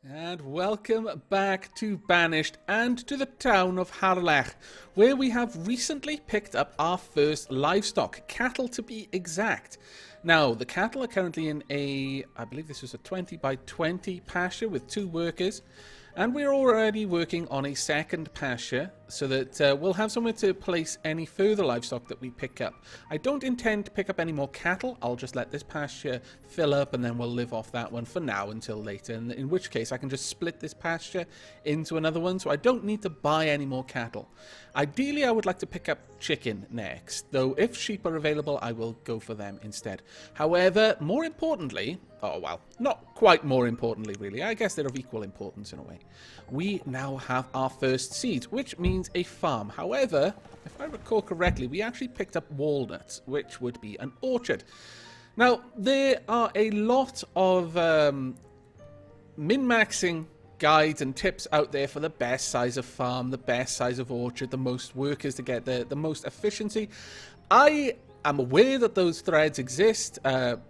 And welcome back to Banished and to the town of Harlech, where we have recently picked up our first livestock, cattle to be exact. Now, the cattle are currently in I believe this is a 20 by 20 pasture with 2 workers, and we're already working on a second pasture so that we'll have somewhere to place any further livestock that we pick up. I don't intend to pick up any more cattle. I'll just let this pasture fill up and then we'll live off that one for now until later, in which case I can just split this pasture into another one, so I don't need to buy any more cattle. Ideally, I would like to pick up chicken next, though if sheep are available, I will go for them instead. However, more importantly, not quite more importantly really, I guess they're of equal importance in a way, we now have our first seed, which means a farm. However, if I recall correctly, we actually picked up walnuts, which would be an orchard. Now, there are a lot of min-maxing guides and tips out there for the best size of farm, the best size of orchard, the most workers to get the most efficiency. I am aware that those threads exist,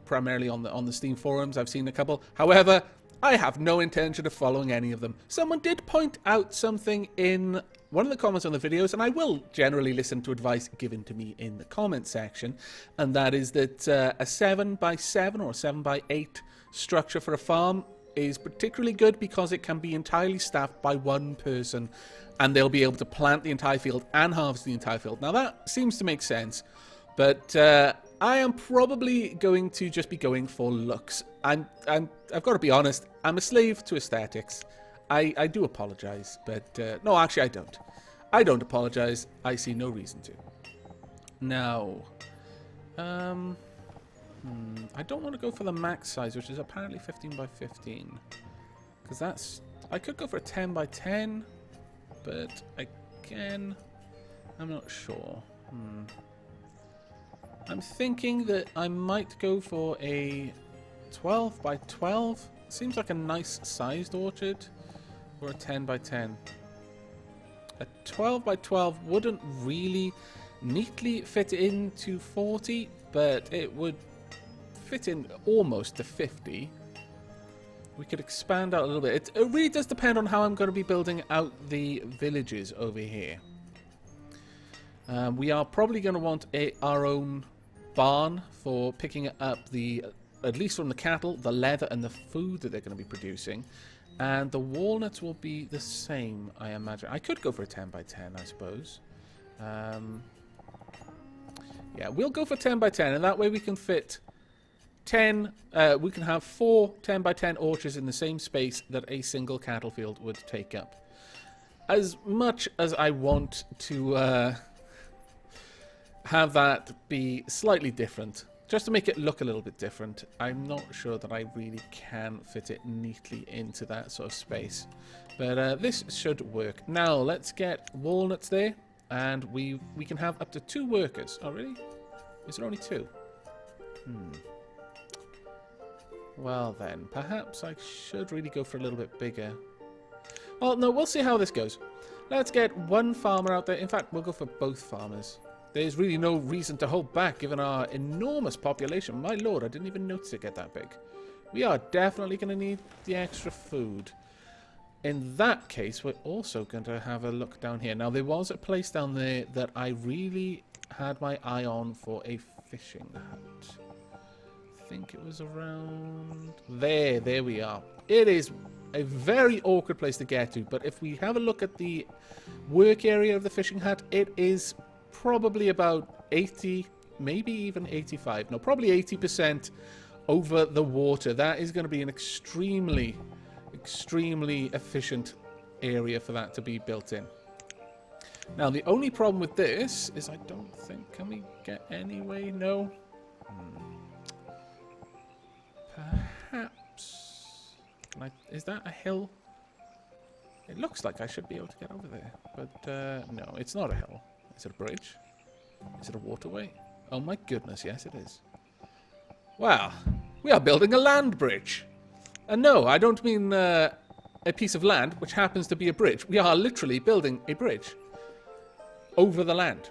primarily on the Steam forums. I've seen a couple. However, I have no intention of following any of them. Someone did point out something in one of the comments on the videos, and I will generally listen to advice given to me in the comment section, and that is that a 7 by 7 or 7 by 8 structure for a farm is particularly good because it can be entirely staffed by one person, and they'll be able to plant the entire field and harvest the entire field. Now that seems to make sense, but I am probably going to just be going for looks. I've got to be honest, I'm a slave to aesthetics. I do apologize, but no, actually I don't. I don't apologize. I see no reason to. Now, I don't want to go for the max size, which is apparently 15 by 15. Because that's... I could go for a 10 by 10, but again, I'm not sure. I'm thinking that I might go for a 12 by 12. Seems like a nice sized orchard. Or a 10 by 10. A 12 by 12 wouldn't really neatly fit into 40, but it would fit in almost to 50. We could expand out a little bit. It really does depend on how I'm going to be building out the villages over here. We are probably going to want our own barn for picking up at least from the cattle, the leather and the food that they're going to be producing. And the walnuts will be the same, I imagine. I could go for a 10 by 10, I suppose. Yeah, we'll go for 10 by 10, and that way we can fit 10, we can have 4 10 by 10 orchards in the same space that a single cattle field would take up. As much as I want to have that be slightly different, just to make it look a little bit different, I'm not sure that I really can fit it neatly into that sort of space. But this should work. Now, let's get walnuts there, and we can have up to 2 workers. Oh, really? Is there only 2? Well then, perhaps I should really go for a little bit bigger. Well, no, we'll see how this goes. Let's get 1 farmer out there. In fact, we'll go for both farmers. There's really no reason to hold back given our enormous population. My lord, I didn't even notice it get that big. We are definitely going to need the extra food. In that case, we're also going to have a look down here. Now, there was a place down there that I really had my eye on for a fishing hut. I think it was around there. There we are. It is a very awkward place to get to, but if we have a look at the work area of the fishing hut, it is probably about 80, maybe even 85. No, probably 80% over the water. That is going to be an extremely efficient area for that to be built in. Now, the only problem with this is I don't think... Can we get any way? No. Perhaps... Is that a hill? It looks like I should be able to get over there. But, no, it's not a hill. Is it a bridge? Is it a waterway? Oh my goodness, yes it is. Wow, we are building a land bridge. And no, I don't mean a piece of land which happens to be a bridge. We are literally building a bridge over the land.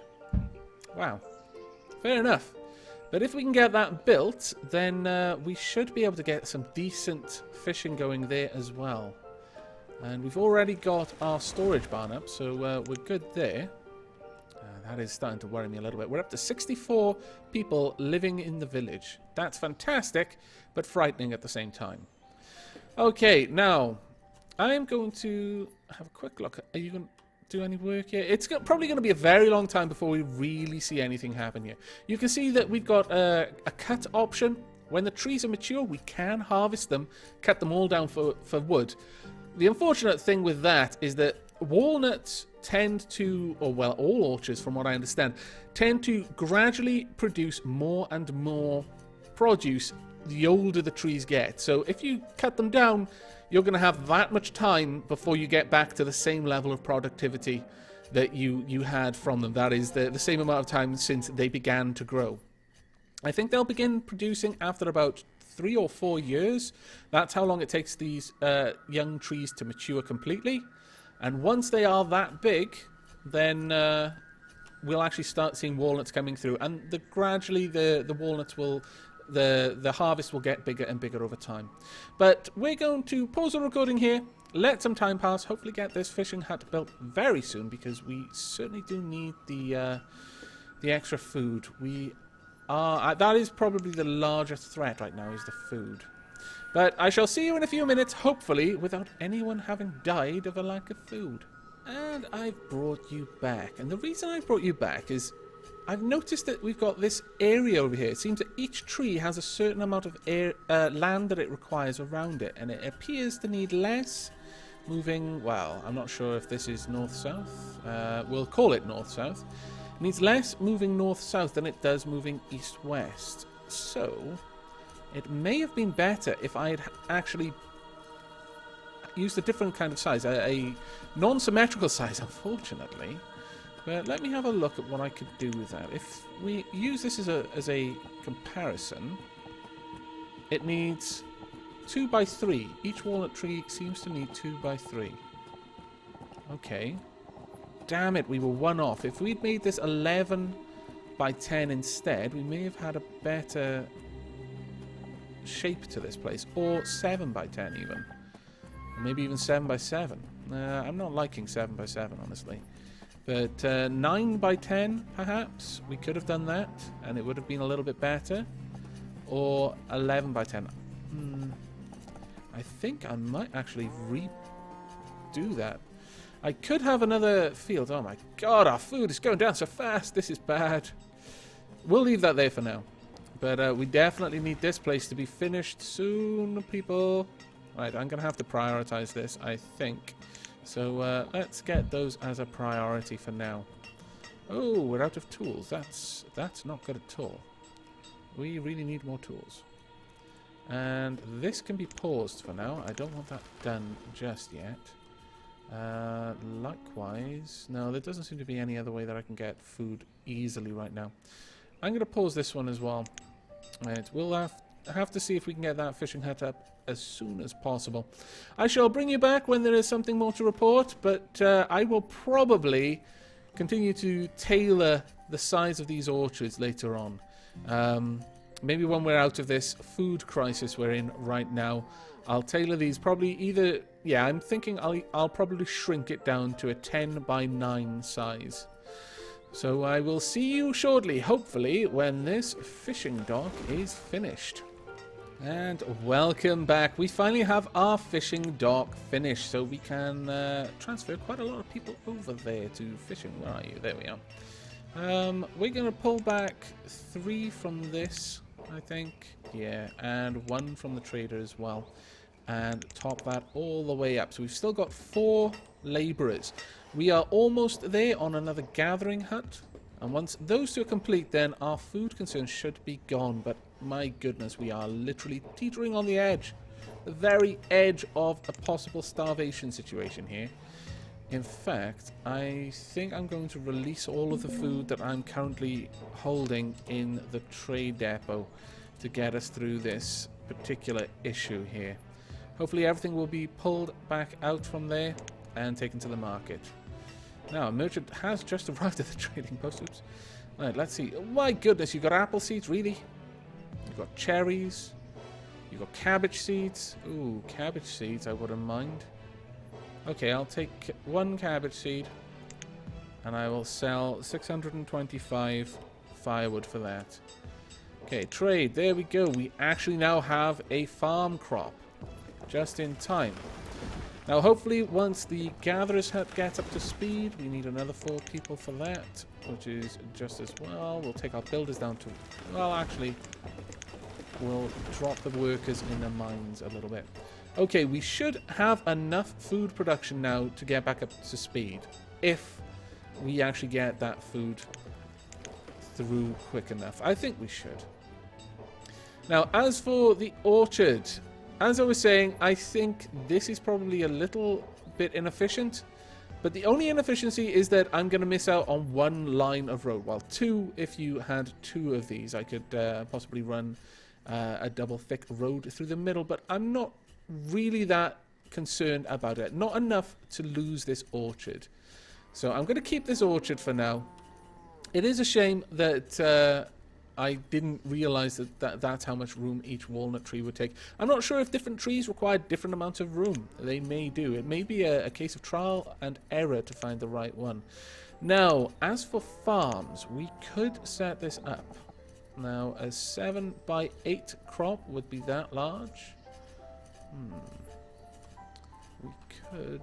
Wow, fair enough. But if we can get that built, then we should be able to get some decent fishing going there as well. And we've already got our storage barn up, so we're good there. That is starting to worry me a little bit. We're up to 64 people living in the village. That's fantastic, but frightening at the same time. Okay, now, I am going to have a quick look. Are you going to do any work here? It's probably going to be a very long time before we really see anything happen here. You can see that we've got a cut option. When the trees are mature, we can harvest them, cut them all down for wood. The unfortunate thing with that is that walnuts tend to, or well, all orchards from what I understand, tend to gradually produce more and more produce the older the trees get. So if you cut them down, you're going to have that much time before you get back to the same level of productivity that you had from them. That is the same amount of time since they began to grow. I think they'll begin producing after about 3 or 4 years. That's how long it takes these young trees to mature completely. And once they are that big, then we'll actually start seeing walnuts coming through. And gradually the walnuts will, the harvest will get bigger and bigger over time. But we're going to pause the recording here, let some time pass, hopefully get this fishing hut built very soon, because we certainly do need the extra food. That is probably the largest threat right now, is the food. But I shall see you in a few minutes, hopefully, without anyone having died of a lack of food. And I've brought you back. And the reason I brought you back is I've noticed that we've got this area over here. It seems that each tree has a certain amount of land that it requires around it. And it appears to need less moving, well, I'm not sure if this is north-south. We'll call it north-south. It needs less moving north-south than it does moving east-west. So it may have been better if I had actually used a different kind of size, a non-symmetrical size, unfortunately. But let me have a look at what I could do with that. If we use this as a comparison, it needs 2 by 3. Each walnut tree seems to need 2 by 3. Okay. Damn it, we were 1 off. If we'd made this 11 by 10 instead, we may have had a better shape to this place. Or 7 by 10 even. Or maybe even 7 by 7. I'm not liking 7 by 7, honestly. But 9 by 10, perhaps? We could have done that, and it would have been a little bit better. Or 11 by 10. I think I might actually redo that. I could have another field. Oh my god, our food is going down so fast. This is bad. We'll leave that there for now. But we definitely need this place to be finished soon, people. Right, I'm going to have to prioritize this, I think. So let's get those as a priority for now. Oh, we're out of tools. That's not good at all. We really need more tools. And this can be paused for now. I don't want that done just yet. Likewise, no, there doesn't seem to be any other way that I can get food easily right now. I'm going to pause this one as well. Right, we'll have to see if we can get that fishing hut up as soon as possible. I shall bring you back when there is something more to report, but I will probably continue to tailor the size of these orchards later on. Maybe when we're out of this food crisis we're in right now, I'll tailor these probably either... Yeah, I'm thinking I'll probably shrink it down to a 10 by 9 size. So I will see you shortly, hopefully, when this fishing dock is finished. And welcome back. We finally have our fishing dock finished, so we can transfer quite a lot of people over there to fishing. Where are you? There we are. We're going to pull back 3 from this, I think. Yeah, and 1 from the trader as well. And top that all the way up. So we've still got 4 labourers. We are almost there on another gathering hut. And once those 2 are complete, then our food concerns should be gone. But my goodness, we are literally teetering on the edge. The very edge of a possible starvation situation here. In fact, I think I'm going to release all of the food that I'm currently holding in the trade depot to get us through this particular issue here. Hopefully everything will be pulled back out from there and taken to the market. Now, a merchant has just arrived at the trading post. Oops. Right, let's see. Oh, my goodness, you've got apple seeds, really? You've got cherries. You've got cabbage seeds. Ooh, cabbage seeds, I wouldn't mind. Okay, I'll take 1 cabbage seed. And I will sell 625 firewood for that. Okay, trade. There we go. We actually now have a farm crop. Just in time. Now, hopefully, once the gatherer's hut gets up to speed, we need another 4 people for that, which is just as well. We'll take our builders down to... Well, actually, we'll drop the workers in the mines a little bit. Okay, we should have enough food production now to get back up to speed. If we actually get that food through quick enough. I think we should. Now, as for the orchard, as I was saying, I think this is probably a little bit inefficient. But the only inefficiency is that I'm going to miss out on 1 line of road. Well, 2 if you had 2 of these. I could possibly run a double thick road through the middle. But I'm not really that concerned about it. Not enough to lose this orchard. So I'm going to keep this orchard for now. It is a shame that I didn't realize that that's how much room each walnut tree would take. I'm not sure if different trees require different amounts of room. They may do. It may be a case of trial and error to find the right one. Now, as for farms, we could set this up. Now, a 7 by 8 crop would be that large. We could...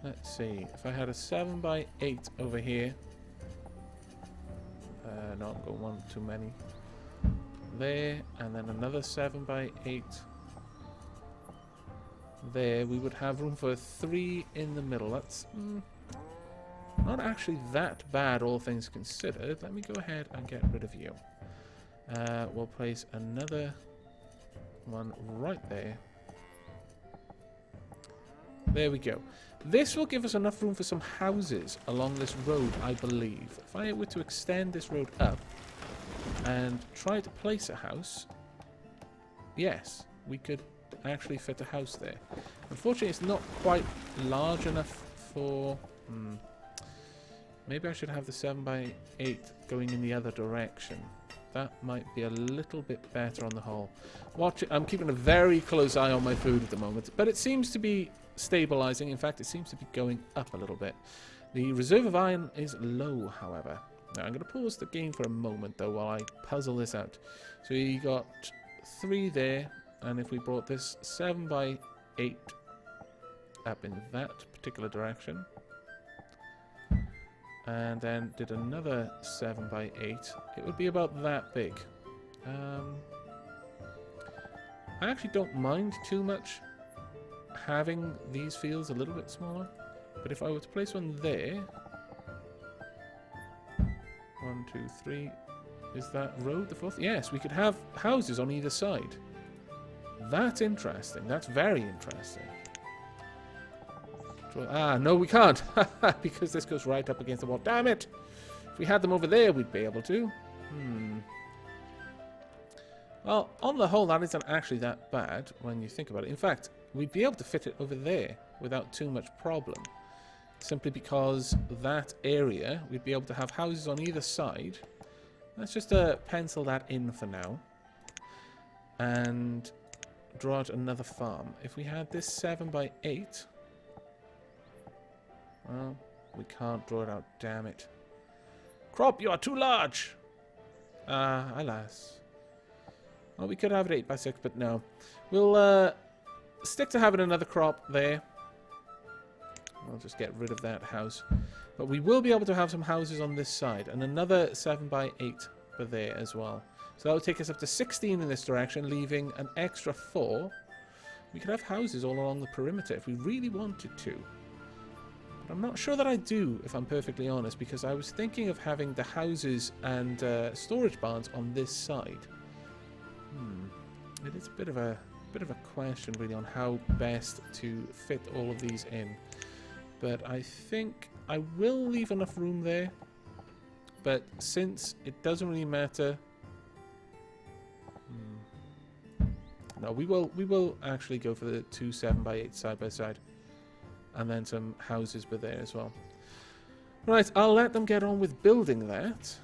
Let's see, if I had a 7 by 8 over here. No, I'm going 1 too many. There, and then another 7 by 8. There, we would have room for 3 in the middle. That's not actually that bad, all things considered. Let me go ahead and get rid of you. We'll place another one right there. There we go. This will give us enough room for some houses along this road, I believe. If I were to extend this road up and try to place a house, yes, we could actually fit a house there. Unfortunately, it's not quite large enough for... Maybe I should have the 7 by 8 going in the other direction. That might be a little bit better on the whole. I'm keeping a very close eye on my food at the moment, but it seems to be stabilizing. In fact, it seems to be going up a little bit. The reserve of iron is low, however. Now, I'm going to pause the game for a moment, though, while I puzzle this out. So you got 3 there, and if we brought this 7 by 8 up in that particular direction, and then did another 7 by 8, it would be about that big. I actually don't mind too much having these fields a little bit smaller, but if I were to place one there, 1, 2, 3, is that road the 4th? Yes, we could have houses on either side. That's interesting. That's very interesting. Ah, no, we can't, because this goes right up against the wall. Damn it! If we had them over there, we'd be able to. Well, on the whole, that isn't actually that bad when you think about it. In fact, we'd be able to fit it over there without too much problem. Simply because that area, we'd be able to have houses on either side. Let's just pencil that in for now. And draw out another farm. If we had this 7 by 8... Well, we can't draw it out, damn it. Crop, you are too large! Alas. Well, we could have it 8 by 6, but no. We'll stick to having another crop there. I'll just get rid of that house. But we will be able to have some houses on this side, and another 7 by 8 for there as well. So that would take us up to 16 in this direction, leaving an extra 4. We could have houses all along the perimeter if we really wanted to. But I'm not sure that I do, if I'm perfectly honest, because I was thinking of having the houses and storage barns on this side. It is a bit of a question, really, on how best to fit all of these in. But I think I will leave enough room there. But since it doesn't really matter, no, we will actually go for the 2 7 by 8 side by side. And then some houses were there as well. Right, I'll let them get on with building that.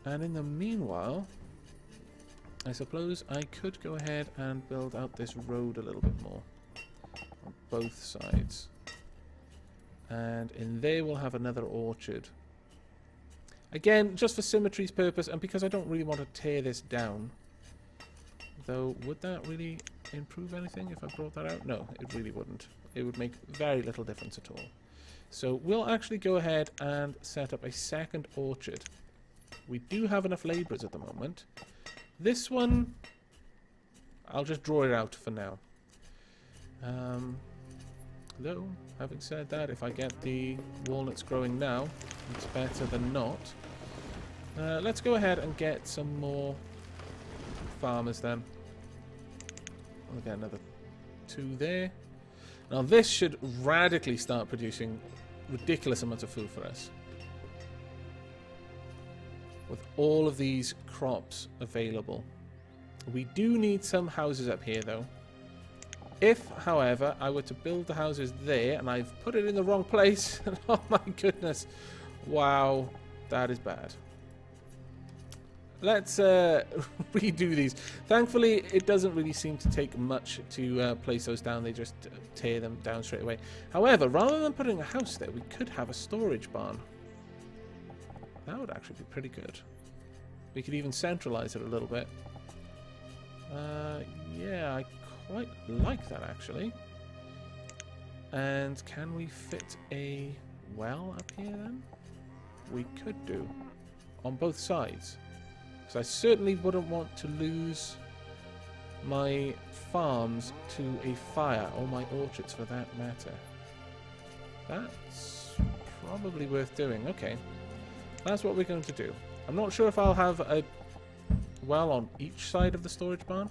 And in the meanwhile, I suppose I could go ahead and build out this road a little bit more. On both sides. And in there we'll have another orchard. Again, just for symmetry's purpose, and because I don't really want to tear this down. Though, would that really improve anything if I brought that out? No, it really wouldn't. It would make very little difference at all. So we'll actually go ahead and set up a second orchard. We do have enough labourers at the moment. This one, I'll just draw it out for now. Though, having said that, if I get the walnuts growing now, it's better than not. Let's go ahead and get some more farmers then. We'll get another 2 there. Now this should radically start producing ridiculous amounts of food for us. With all of these crops available. We do need some houses up here though. If, however, I were to build the houses there, and I've put it in the wrong place, oh my goodness, wow, that is bad. Let's redo these. Thankfully, it doesn't really seem to take much to place those down. They just tear them down straight away. However, rather than putting a house there, we could have a storage barn. That would actually be pretty good. We could even centralize it a little bit. Yeah, I quite like that actually. And can we fit a well up here then? We could do. On both sides. Because I certainly wouldn't want to lose my farms to a fire, or my orchards for that matter. That's probably worth doing. Okay. That's what we're going to do. I'm not sure if I'll have a well on each side of the storage barn.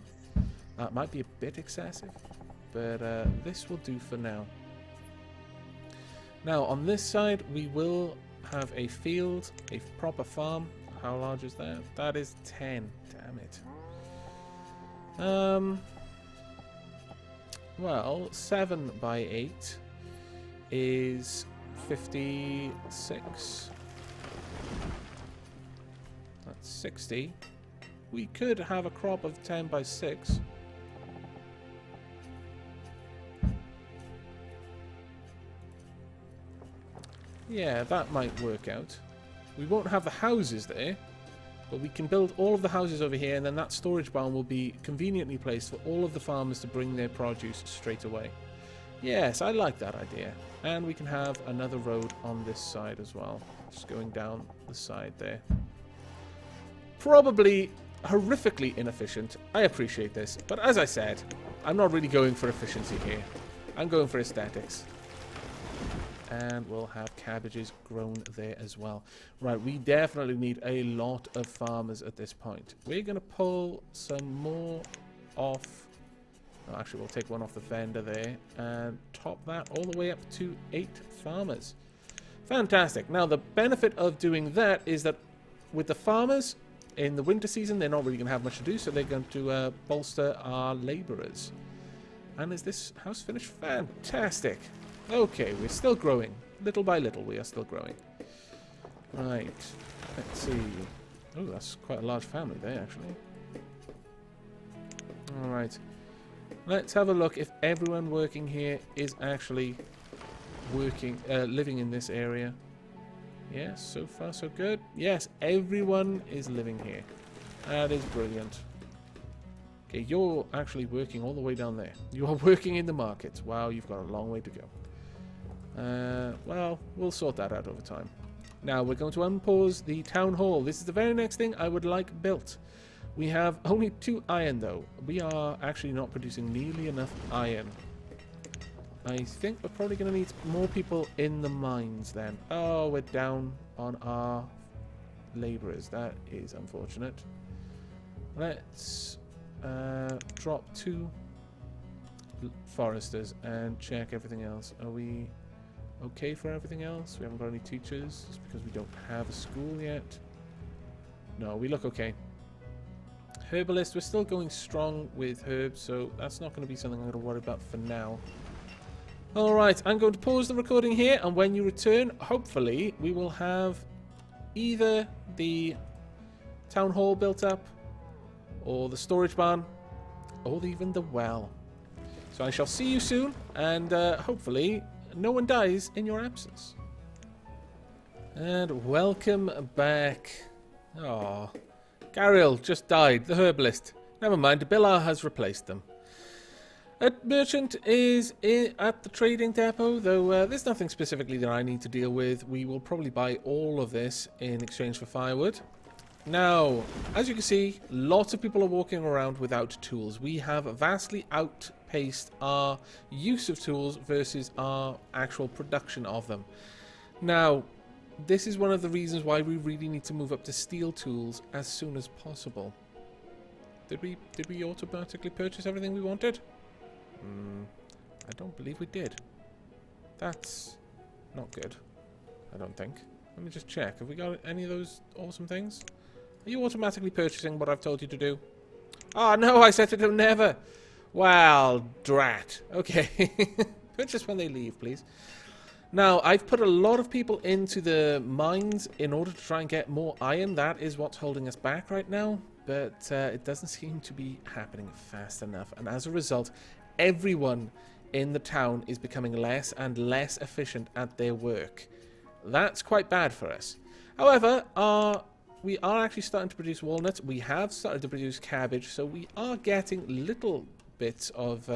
That might be a bit excessive, but this will do for now. Now, on this side, we will have a field, a proper farm. How large is that? That is 10. Damn it. Well, 7 by 8 is 56. That's 60. We could have a crop of 10 by 6. Yeah, that might work out. We won't have the houses there, but we can build all of the houses over here, and then that storage barn will be conveniently placed for all of the farmers to bring their produce straight away. Yes, I like that idea. And we can have another road on this side as well, just going down the side there. Probably horrifically inefficient. I appreciate this, but as I said, I'm not really going for efficiency here. I'm going for aesthetics. And we'll have cabbages grown there as well. Right, we definitely need a lot of farmers at this point. We're going to pull some more off. Oh, actually, we'll take one off the vendor there and top that all the way up to 8 farmers. Fantastic. Now, the benefit of doing that is that with the farmers in the winter season, they're not really going to have much to do, so they're going to bolster our laborers. And is this house finished? Fantastic. Okay, we're still growing. Little by little, we are still growing. Right. Let's see. Oh, that's quite a large family there, actually. Alright. Let's have a look if everyone working here is actually working, living in this area. Yes, so far so good. Yes, everyone is living here. That is brilliant. Okay, you're actually working all the way down there. You are working in the markets. Wow, you've got a long way to go. Well, we'll sort that out over time. Now, we're going to unpause the town hall. This is the very next thing I would like built. We have only 2 iron, though. We are actually not producing nearly enough iron. I think we're probably going to need more people in the mines, then. Oh, we're down on our labourers. That is unfortunate. Let's drop 2 foresters and check everything else. Are we okay for everything else? We haven't got any teachers just because we don't have a school yet. No, we look okay. Herbalist, we're still going strong with herbs, so that's not going to be something I'm going to worry about for now. Alright, I'm going to pause the recording here, and when you return, hopefully we will have either the town hall built up, or the storage barn, or even the well. So I shall see you soon, and hopefully no one dies in your absence. And welcome back. Oh, Gariel just died, the herbalist. Never mind, Bilar has replaced them. A merchant is at the trading depot, though there's nothing specifically that I need to deal with. We will probably buy all of this in exchange for firewood. Now, as you can see, lots of people are walking around without tools. We have vastly outpaced our use of tools versus our actual production of them. Now, this is one of the reasons why we really need to move up to steel tools as soon as possible. Did we automatically purchase everything we wanted? I don't believe we did. That's not good, I don't think. Let me just check. Have we got any of those awesome things? Are you automatically purchasing what I've told you to do? Oh no, I said to do never. Well, drat. Okay. Purchase when they leave, please. Now, I've put a lot of people into the mines in order to try and get more iron. That is what's holding us back right now. But it doesn't seem to be happening fast enough. And as a result, everyone in the town is becoming less and less efficient at their work. That's quite bad for us. However, we are actually starting to produce walnuts. We have started to produce cabbage. So we are getting little bits of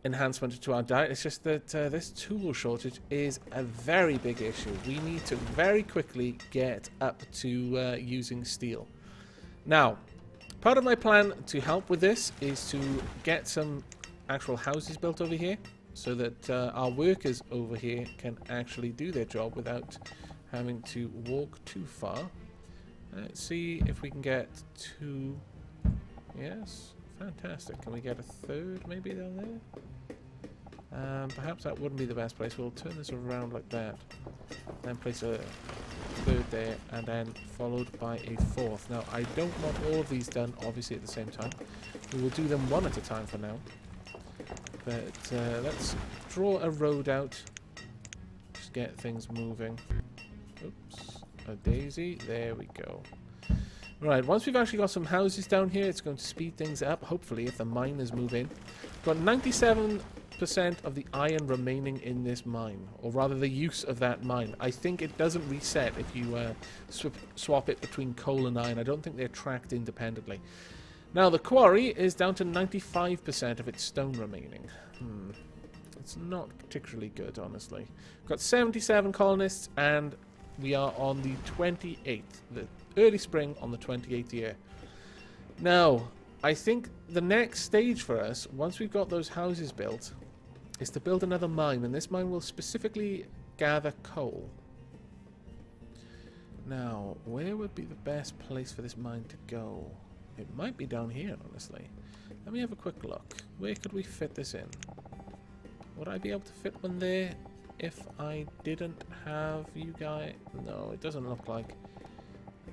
enhancement to our diet. It's just that this tool shortage is a very big issue. We need to very quickly get up to using steel. Now, part of my plan to help with this is to get some actual houses built over here so that our workers over here can actually do their job without having to walk too far. Let's see if we can get 2. Yes, fantastic. Can we get a 3rd maybe down there? Perhaps that wouldn't be the best place. We'll turn this around like that. Then place a 3rd there, and then followed by a 4th. Now, I don't want all of these done, obviously, at the same time. We will do them one at a time for now. But let's draw a road out. Just get things moving. Oops. A daisy. There we go. Right, once we've actually got some houses down here, it's going to speed things up, hopefully, if the miners move in. Got 97% of the iron remaining in this mine, or rather the use of that mine. I think it doesn't reset if you swap it between coal and iron. I don't think they're tracked independently. Now, the quarry is down to 95% of its stone remaining. It's not particularly good, honestly. We've got 77 colonists, and we are on the 28th, the early spring on the 28th year. Now, I think the next stage for us, once we've got those houses built, is to build another mine, and this mine will specifically gather coal. Now, where would be the best place for this mine to go? It might be down here, honestly. Let me have a quick look. Where could we fit this in? Would I be able to fit one there if I didn't have you guys? No, it doesn't look like.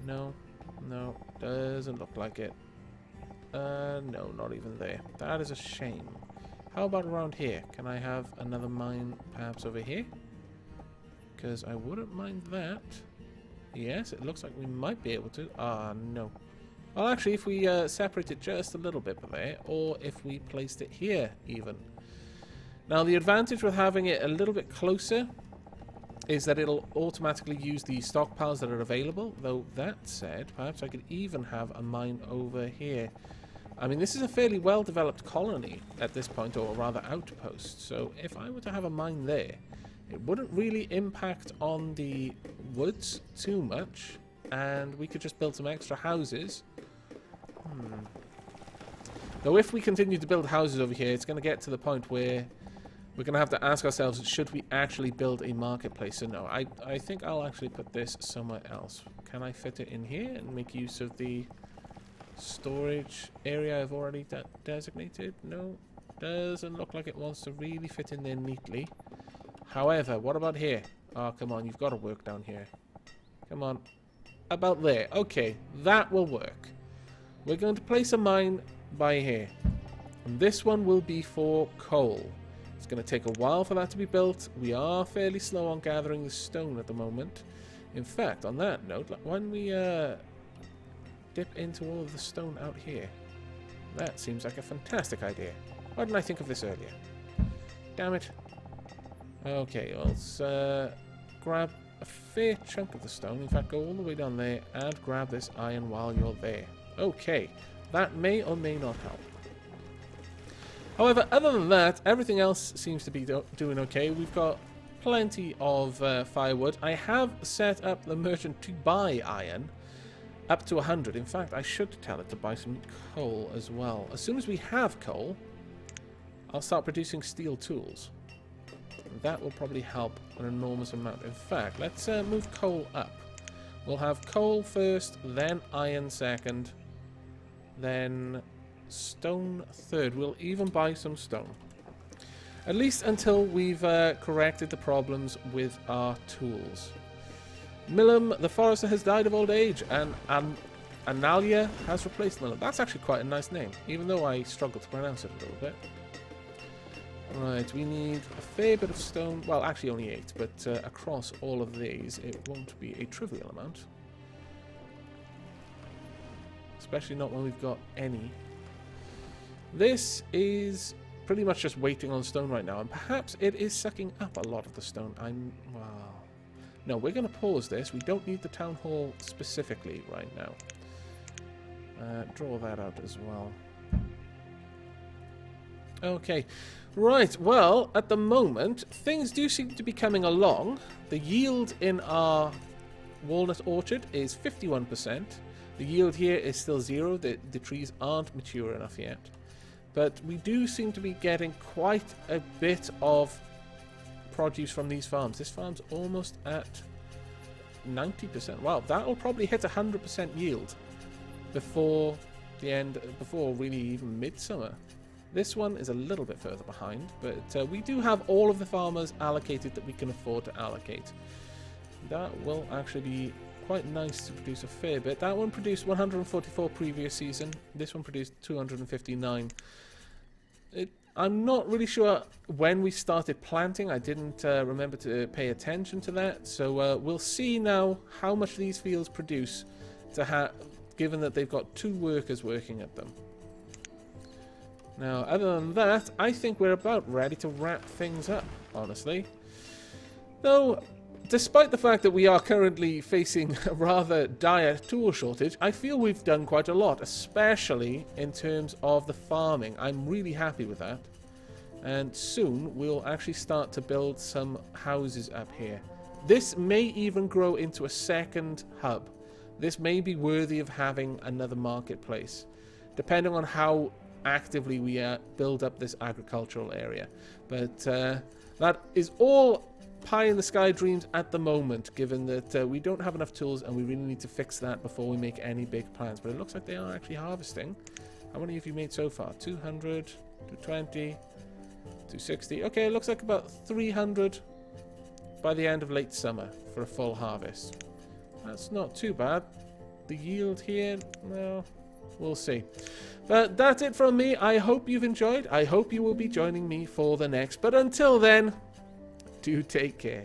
No, doesn't look like it. No, not even there. That is a shame. How about around here? Can I have another mine perhaps over here? Because I wouldn't mind that. Yes, it looks like we might be able to. Ah, no. Well, actually, if we separate it just a little bit there, or if we placed it here even. Now, the advantage with having it a little bit closer is that it'll automatically use the stockpiles that are available. Though, that said, perhaps I could even have a mine over here. I mean, this is a fairly well-developed colony at this point, or rather outpost. So, if I were to have a mine there, it wouldn't really impact on the woods too much, and we could just build some extra houses. Though if we continue to build houses over here, it's going to get to the point where we're going to have to ask ourselves, should we actually build a marketplace? So no, I think I'll actually put this somewhere else. Can I fit it in here and make use of the storage area I've already designated? No, doesn't look like it wants to really fit in there neatly. However, what about here? Oh, come on, you've got to work down here. Come on. About there. Okay, that will work. We're going to place a mine by here. And this one will be for coal. It's going to take a while for that to be built. We are fairly slow on gathering the stone at the moment. In fact, on that note, when we dip into all of the stone out here, that seems like a fantastic idea. Why didn't I think of this earlier? Damn it. Okay, let's grab a fair chunk of the stone. In fact, go all the way down there and grab this iron while you're there. Okay, that may or may not help. However, other than that, everything else seems to be doing okay. We've got plenty of firewood. I have set up the merchant to buy iron up to 100. In fact, I should tell it to buy some coal as well. As soon as we have coal, I'll start producing steel tools. That will probably help an enormous amount. In fact, let's move coal up. We'll have coal first, then iron second, then stone third. We'll even buy some stone. At least until we've corrected the problems with our tools. Millum, the forester, has died of old age, and Analia has replaced Millum. That's actually quite a nice name, even though I struggle to pronounce it a little bit. Right, we need a fair bit of stone. Well, actually only 8, but across all of these, it won't be a trivial amount. Especially not when we've got any. This is pretty much just waiting on stone right now, and perhaps it is sucking up a lot of the stone. Well, no, we're going to pause this. We don't need the town hall specifically right now. Draw that out as well. Okay, right, well, at the moment, things do seem to be coming along. The yield in our walnut orchard is 51%. The yield here is still 0. The trees aren't mature enough yet. But we do seem to be getting quite a bit of produce from these farms. This farm's almost at 90%. Wow, that'll probably hit 100% yield before the end, before really even midsummer. This one is a little bit further behind, but we do have all of the farmers allocated that we can afford to allocate. That will actually be quite nice to produce a fair bit. That one produced 144 previous season. This one produced 259. I'm not really sure when we started planting. I didn't remember to pay attention to that. So we'll see now how much these fields produce, given that they've got 2 workers working at them. Now, other than that, I think we're about ready to wrap things up, honestly. Though, despite the fact that we are currently facing a rather dire tool shortage, I feel we've done quite a lot, especially in terms of the farming. I'm really happy with that. And soon, we'll actually start to build some houses up here. This may even grow into a second hub. This may be worthy of having another marketplace, depending on how actively we build up this agricultural area. But that is all pie in the sky dreams at the moment, given that we don't have enough tools and we really need to fix that before we make any big plans. But it looks like they are actually harvesting. How many have you made so far? 200, 220, 260. Okay, it looks like about 300 by the end of late summer for a full harvest. That's not too bad. The yield here, no, we'll see. But that's it from me. I hope you've enjoyed. I hope you will be joining me for the next. But until then, do take care.